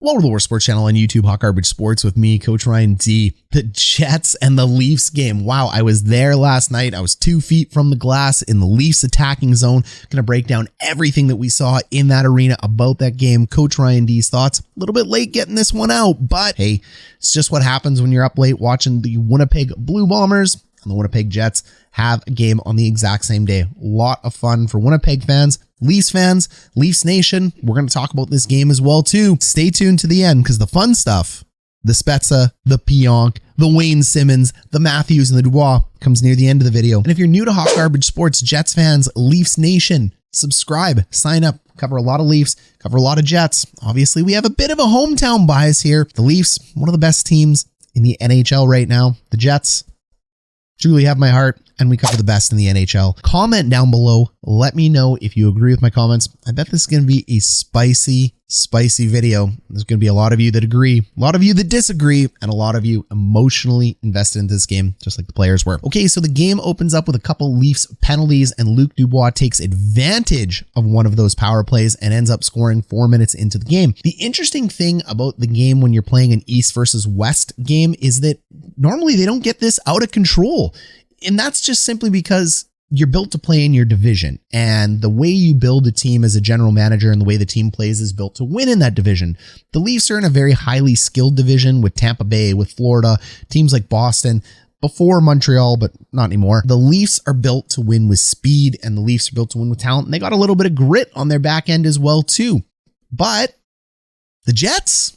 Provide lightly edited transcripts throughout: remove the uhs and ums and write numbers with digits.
Welcome to the Worst Sports Channel on YouTube, Hot Garbage Sports with me, Coach Ryan D. The Jets and the Leafs game. Wow, I was there last night. I was 2 feet from the glass in the Leafs attacking zone. Going to break down everything that we saw in that arena about that game. Coach Ryan D's thoughts. A little bit late getting this one out, but hey, it's just what happens when you're up late watching the Winnipeg Blue Bombers and the Winnipeg Jets have a game on the exact same day. A lot of fun for Winnipeg fans. Leafs fans, Leafs Nation, we're going to talk about this game as well too. Stay tuned to the end because the fun stuff, the Spezza, the Pionk, the Wayne Simmons, the Matthews, and the Dubois comes near the end of the video. And if you're new to Hot Garbage Sports, Jets fans, Leafs Nation, subscribe, sign up, cover a lot of Leafs, cover a lot of Jets. Obviously, we have a bit of a hometown bias here. The Leafs, one of the best teams in the NHL right now. The Jets truly have my heart, and we cover the best in the NHL. Comment down below. Let me know if you agree with my comments. I bet this is going to be a spicy video. There's going to be a lot of you that agree, a lot of you that disagree, and a lot of you emotionally invested in this game, just like the players were. Okay, so the game opens up with a couple Leafs penalties, and Luc Dubois takes advantage of one of those power plays and ends up scoring 4 minutes into the game. The interesting thing about the game when you're playing an East versus West game is that normally they don't get this out of control. And that's just simply because you're built to play in your division, and the way you build a team as a general manager and the way the team plays is built to win in that division. The Leafs are in a very highly skilled division with Tampa Bay, with Florida, teams like Boston, before Montreal, but not anymore. The Leafs are built to win with speed, and the Leafs are built to win with talent, and they got a little bit of grit on their back end as well too. But the Jets,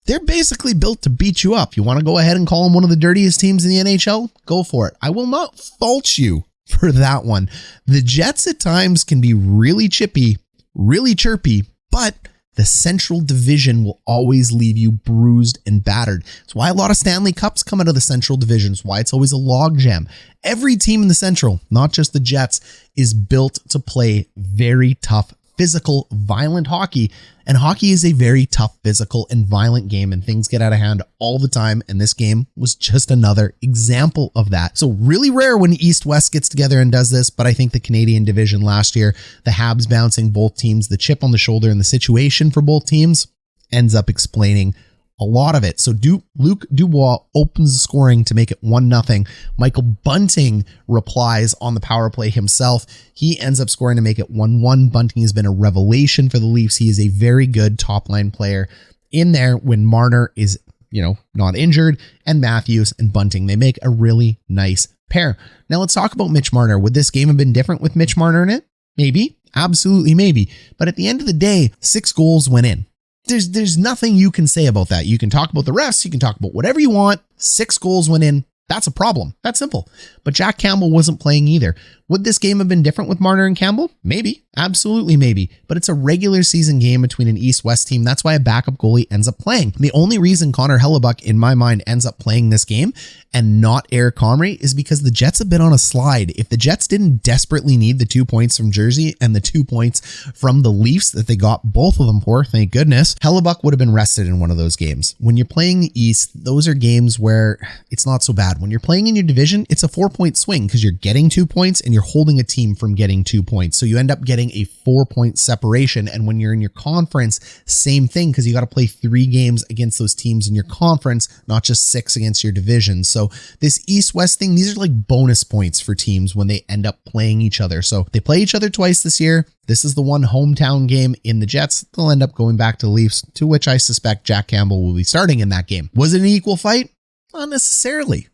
they're basically built to beat you up. You want to go ahead and call them one of the dirtiest teams in the NHL? Go for it. I will not fault you for that one. The Jets at times can be really chippy, really chirpy, but the Central Division will always leave you bruised and battered. It's why a lot of Stanley Cups come out of the Central Division. It's why it's always a logjam. Every team in the Central, not just the Jets, is built to play very tough, physical, violent hockey. And hockey is a very tough, physical, and violent game, and things get out of hand all the time. And this game was just another example of that. So really rare when East-West gets together and does this, but I think the Canadian division last year, the Habs bouncing both teams, the chip on the shoulder, and the situation for both teams ends up explaining a lot of it. So Luc Dubois opens the scoring to make it 1-0. Michael Bunting replies on the power play himself. He ends up scoring to make it 1-1. Bunting has been a revelation for the Leafs. He is a very good top line player in there when Marner is, not injured, and Matthews and Bunting. They make a really nice pair. Now let's talk about Mitch Marner. Would this game have been different with Mitch Marner in it? Maybe. Absolutely maybe. But at the end of the day, 6 goals went in. There's nothing you can say about that. You can talk about the refs. You can talk about whatever you want. 6 goals went in. That's a problem. That's simple. But Jack Campbell wasn't playing either. Would this game have been different with Marner and Campbell? Maybe. Absolutely maybe. But it's a regular season game between an East-West team. That's why a backup goalie ends up playing. The only reason Connor Hellebuyck, in my mind, ends up playing this game and not Eric Comrie is because the Jets have been on a slide. If the Jets didn't desperately need the 2 points from Jersey and the 2 points from the Leafs that they got both of them for, thank goodness, Hellebuyck would have been rested in one of those games. When you're playing the East, those are games where it's not so bad. When you're playing in your division, it's a 4-point swing because you're getting 2 points and you're holding a team from getting 2 points. So you end up getting a 4-point separation. And when you're in your conference, same thing, because you got to play 3 games against those teams in your conference, not just 6 against your division. So this East-West thing, these are like bonus points for teams when they end up playing each other. So they play each other twice this year. This is the one hometown game in the Jets. They'll end up going back to the Leafs, to which I suspect Jack Campbell will be starting in that game. Was it an equal fight? Not necessarily.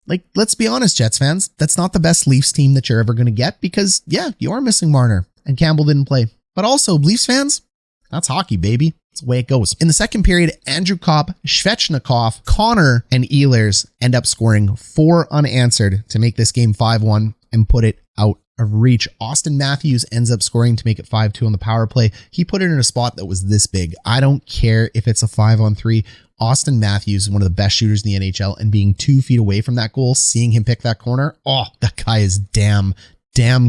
Like, let's be honest, Jets fans, that's not the best Leafs team that you're ever going to get because, yeah, you are missing Marner and Campbell didn't play. But also, Leafs fans, that's hockey, baby. That's the way it goes. In the second period, Andrew Kopp, Svechnikov, Connor, and Ehlers end up scoring 4 unanswered to make this game 5-1 and put it out of reach. Auston Matthews ends up scoring to make it 5-2 on the power play. He put it in a spot that was this big. I don't care if it's a 5-on-3. Auston Matthews is one of the best shooters in the NHL, and being 2 feet away from that goal, seeing him pick that corner, oh, that guy is damn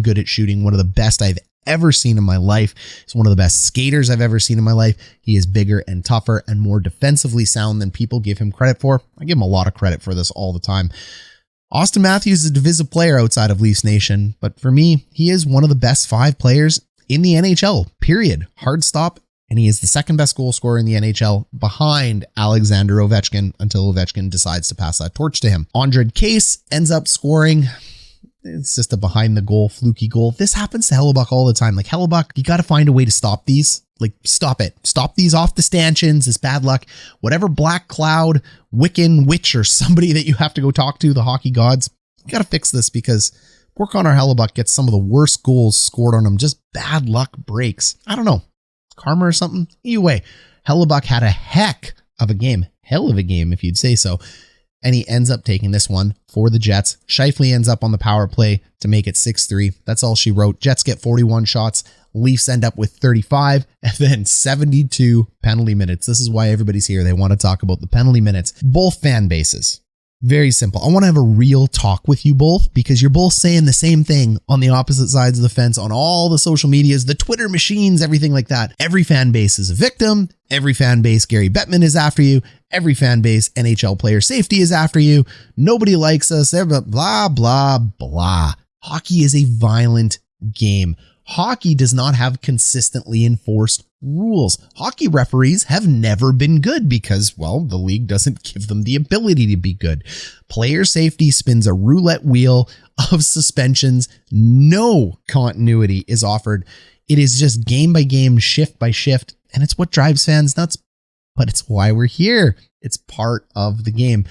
good at shooting. One of the best I've ever seen in my life. He's one of the best skaters I've ever seen in my life. He is bigger and tougher and more defensively sound than people give him credit for. I give him a lot of credit for this all the time. Auston Matthews is a divisive player outside of Leafs Nation, but for me, he is one of the best 5 players in the NHL, period. Hard stop, and he is the second best goal scorer in the NHL behind Alexander Ovechkin until Ovechkin decides to pass that torch to him. Ondrej Kase ends up scoring. It's just a behind the goal, fluky goal. This happens to Hellebuyck all the time. Like, Hellebuyck, you got to find a way to stop these. Like, stop it. Stop these off the stanchions. It's bad luck. Whatever black cloud, Wiccan, witch, or somebody that you have to go talk to, the hockey gods, you got to fix this, because poor Connor Hellebuyck gets some of the worst goals scored on him. Just bad luck breaks. I don't know. Karma or something. Either way, Hellebuyck had a heck of a game. Hell of a game, if you'd say so. And he ends up taking this one for the Jets. Schiefele ends up on the power play to make it 6-3. That's all she wrote. Jets get 41 shots. Leafs end up with 35 and then 72 penalty minutes. This is why everybody's here. They want to talk about the penalty minutes. Both fan bases. Very simple. I want to have a real talk with you both, because you're both saying the same thing on the opposite sides of the fence on all the social medias, the Twitter machines, everything like that. Every fan base is a victim. Every fan base, Gary Bettman is after you. Every fan base, NHL player safety is after you. Nobody likes us. Blah, blah, blah. Hockey is a violent game. Hockey does not have consistently enforced rules. Hockey referees have never been good because, well, the league doesn't give them the ability to be good. Player safety spins a roulette wheel of suspensions. No continuity is offered. It is just game by game, shift by shift, and it's what drives fans nuts, but it's why we're here. It's part of the game.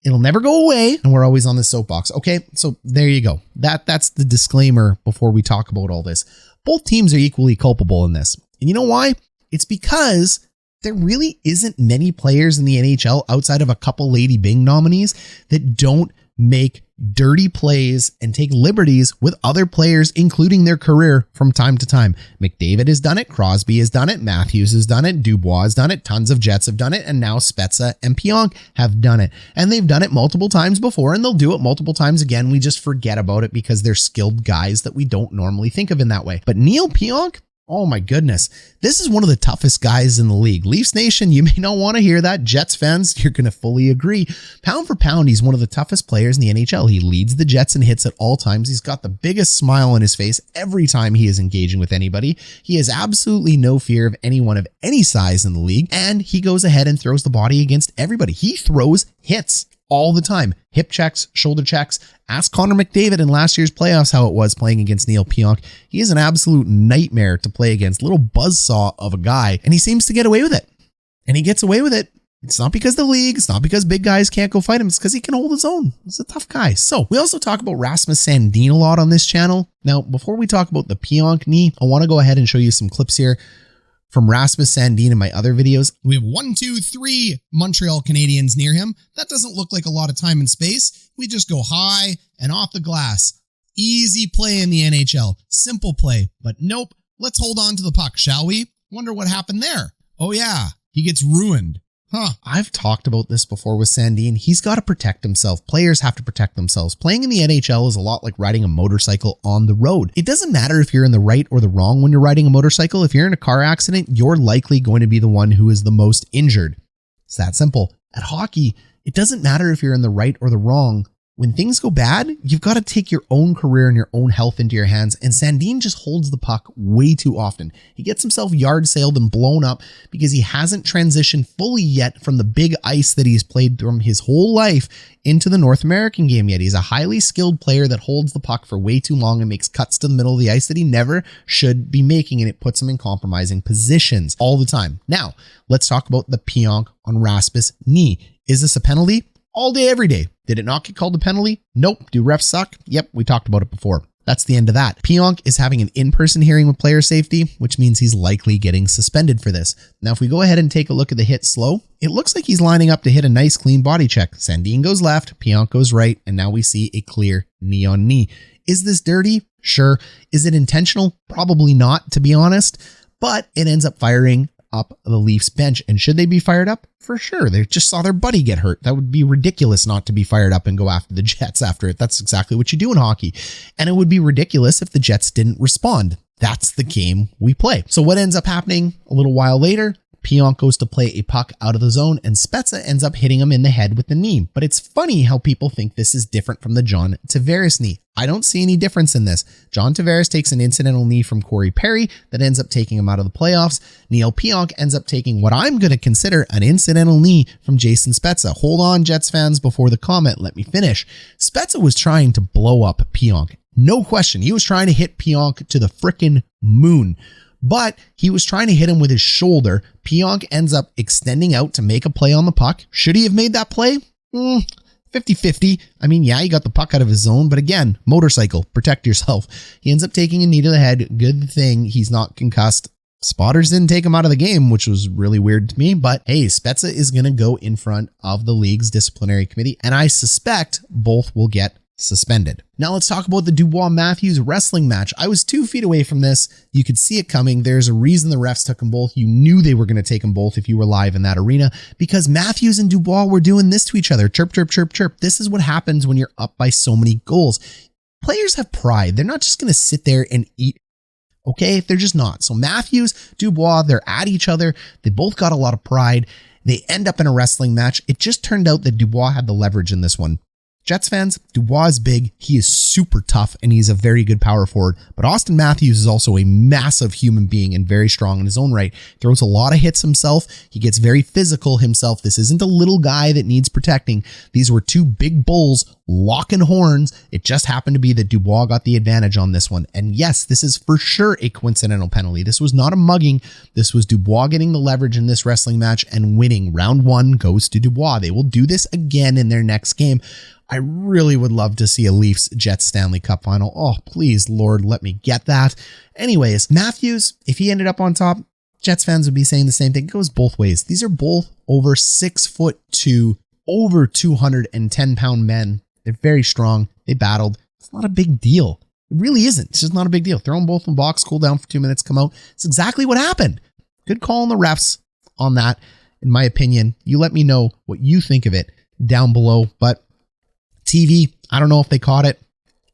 It'll never go away, and we're always on the soapbox. Okay, so there you go. That's the disclaimer before we talk about all this. Both teams are equally culpable in this. And you know why? It's because there really isn't many players in the NHL outside of a couple Lady Byng nominees that don't make dirty plays and take liberties with other players, including their career, from time to time. McDavid has done it. Crosby has done it. Matthews has done it. Dubois has done it. Tons of Jets have done it. And now Spezza and Pionk have done it. And they've done it multiple times before, and they'll do it multiple times again. We just forget about it because they're skilled guys that we don't normally think of in that way. But Neal Pionk, oh my goodness, this is one of the toughest guys in the league. Leafs Nation, you may not want to hear that. Jets fans, you're going to fully agree. Pound for pound, he's one of the toughest players in the NHL. He leads the Jets in hits at all times. He's got the biggest smile on his face every time he is engaging with anybody. He has absolutely no fear of anyone of any size in the league, and he goes ahead and throws the body against everybody. He throws hits all the time. Hip checks, shoulder checks. Ask Connor McDavid in last year's playoffs how it was playing against Neal Pionk. He is an absolute nightmare to play against. Little buzzsaw of a guy, and he seems to get away with it. And he gets away with it. It's not because the league, it's not because big guys can't go fight him. It's because he can hold his own. He's a tough guy. So we also talk about Rasmus Sandin a lot on this channel. Now, before we talk about the Pionk knee, I want to go ahead and show you some clips here from Rasmus Sandin in my other videos. We have 1, 2, 3 Montreal Canadiens near him. That doesn't look like a lot of time and space. We just go high and off the glass. Easy play in the NHL. Simple play. But nope. Let's hold on to the puck, shall we? Wonder what happened there. Oh yeah, he gets ruined. I've talked about this before with Sandin. He's got to protect himself. Players have to protect themselves. Playing in the NHL is a lot like riding a motorcycle on the road. It doesn't matter if you're in the right or the wrong when you're riding a motorcycle. If you're in a car accident, you're likely going to be the one who is the most injured. It's that simple. At hockey, it doesn't matter if you're in the right or the wrong. When things go bad, you've got to take your own career and your own health into your hands. And Sandin just holds the puck way too often. He gets himself yard sailed and blown up because he hasn't transitioned fully yet from the big ice that he's played from his whole life into the North American game yet. He's a highly skilled player that holds the puck for way too long and makes cuts to the middle of the ice that he never should be making, and it puts him in compromising positions all the time. Now, let's talk about the Pionk on Rasmus knee. Is this a penalty? All day, every day. Did it not get called a penalty? Nope. Do refs suck? Yep, we talked about it before. That's the end of that. Pionk is having an in-person hearing with player safety, which means he's likely getting suspended for this. Now, if we go ahead and take a look at the hit slow, it looks like he's lining up to hit a nice clean body check. Sandin goes left, Pionk goes right, and now we see a clear knee on knee. Is this dirty? Sure. Is it intentional? Probably not, to be honest, but it ends up firing up the Leafs bench. And should they be fired up? For sure. They just saw their buddy get hurt. That would be ridiculous not to be fired up and go after the Jets after it. That's exactly what you do in hockey. And it would be ridiculous if the Jets didn't respond. That's the game we play. So what ends up happening a little while later? Pionk goes to play a puck out of the zone and Spezza ends up hitting him in the head with the knee. But it's funny how people think this is different from the John Tavares knee. I don't see any difference in this. John Tavares takes an incidental knee from Corey Perry that ends up taking him out of the playoffs. Neal Pionk ends up taking what I'm going to consider an incidental knee from Jason Spezza. Hold on, Jets fans, before the comment, let me finish. Spezza was trying to blow up Pionk. No question. He was trying to hit Pionk to the frickin' moon. But he was trying to hit him with his shoulder. Pionk ends up extending out to make a play on the puck. Should he have made that play? 50-50. I mean, yeah, he got the puck out of his zone, but again, motorcycle, protect yourself. He ends up taking a knee to the head. Good thing he's not concussed. Spotters didn't take him out of the game, which was really weird to me, but hey, Spezza is going to go in front of the league's disciplinary committee, and I suspect both will get suspended. Now let's talk about the Dubois Matthews wrestling match. I was 2 feet away from this. You could see it coming. There's a reason the refs took them both. You knew they were going to take them both if you were live in that arena, because Matthews and Dubois were doing this to each other. Chirp, chirp, chirp, chirp. This is what happens when you're up by so many goals. Players have pride. They're not just going to sit there and eat. Okay, they're just not. So Matthews, Dubois, they're at each other. They both got a lot of pride. They end up in a wrestling match. It just turned out that Dubois had the leverage in this one. Jets fans, Dubois is big. He is super tough and he's a very good power forward. But Auston Matthews is also a massive human being and very strong in his own right. Throws a lot of hits himself. He gets very physical himself. This isn't a little guy that needs protecting. These were 2 big bulls locking horns. It just happened to be that Dubois got the advantage on this one. And yes, this is for sure a coincidental penalty. This was not a mugging. This was Dubois getting the leverage in this wrestling match and winning. Round 1 goes to Dubois. They will do this again in their next game. I really would love to see a Leafs Jets Stanley Cup final. Oh, please, Lord, let me get that. Anyways, Matthews, if he ended up on top, Jets fans would be saying the same thing. It goes both ways. These are both over 6'2", over 210-pound men. They're very strong. They battled. It's not a big deal. It really isn't. It's just not a big deal. Throw them both in the box, cool down for 2 minutes, come out. It's exactly what happened. Good call on the refs on that, in my opinion. You let me know what you think of it down below. But TV, I don't know if they caught it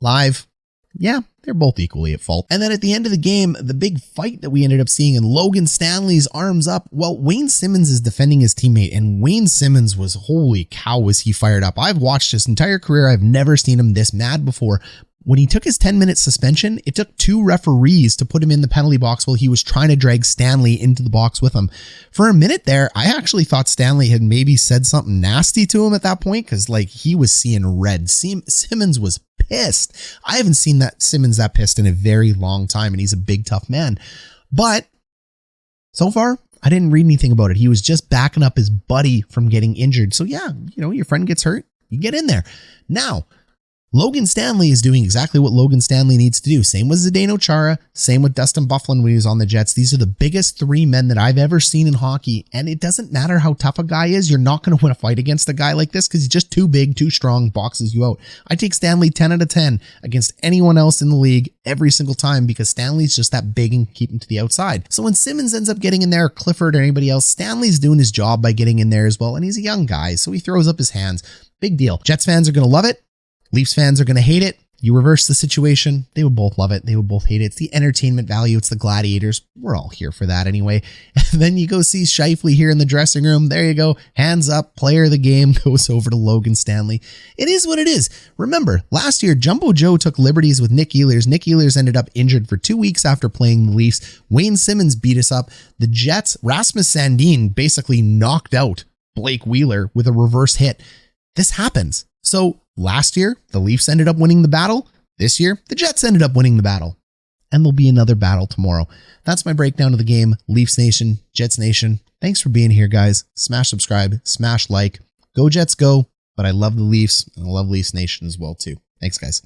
live. Yeah, they're both equally at fault. And then at the end of the game, the big fight that we ended up seeing in Logan Stanley's arms up. Well, Wayne Simmons is defending his teammate, and Wayne Simmons was, holy cow, was he fired up. I've watched his entire career. I've never seen him this mad before. When he took his 10-minute suspension, it took 2 referees to put him in the penalty box while he was trying to drag Stanley into the box with him. For a minute there, I actually thought Stanley had maybe said something nasty to him at that point, because like he was seeing red. Simmons was pissed. I haven't seen that Simmons that pissed in a very long time, and he's a big, tough man. But so far, I didn't read anything about it. He was just backing up his buddy from getting injured. So yeah, you know, your friend gets hurt, you get in there. Now, Logan Stanley is doing exactly what Logan Stanley needs to do. Same with Zdeno Chara, same with Dustin Byfuglien when he was on the Jets. These are the biggest 3 men that I've ever seen in hockey, and it doesn't matter how tough a guy is. You're not going to win a fight against a guy like this because he's just too big, too strong, boxes you out. I take Stanley 10 out of 10 against anyone else in the league every single time because Stanley's just that big and keep him to the outside. So when Simmons ends up getting in there, or Clifford or anybody else, Stanley's doing his job by getting in there as well, and he's a young guy, so he throws up his hands. Big deal. Jets fans are going to love it. Leafs fans are going to hate it. You reverse the situation, they would both love it. They would both hate it. It's the entertainment value. It's the gladiators. We're all here for that anyway. And then you go see Schiefele here in the dressing room. There you go. Hands up. Player of the game goes over to Logan Stanley. It is what it is. Remember, last year, Jumbo Joe took liberties with Nick Ehlers. Nick Ehlers ended up injured for 2 weeks after playing the Leafs. Wayne Simmons beat us up. The Jets, Rasmus Sandin basically knocked out Blake Wheeler with a reverse hit. This happens. So last year, the Leafs ended up winning the battle. This year, the Jets ended up winning the battle. And there'll be another battle tomorrow. That's my breakdown of the game. Leafs Nation, Jets Nation. Thanks for being here, guys. Smash subscribe, smash like. Go Jets, go. But I love the Leafs, and I love Leafs Nation as well, too. Thanks, guys.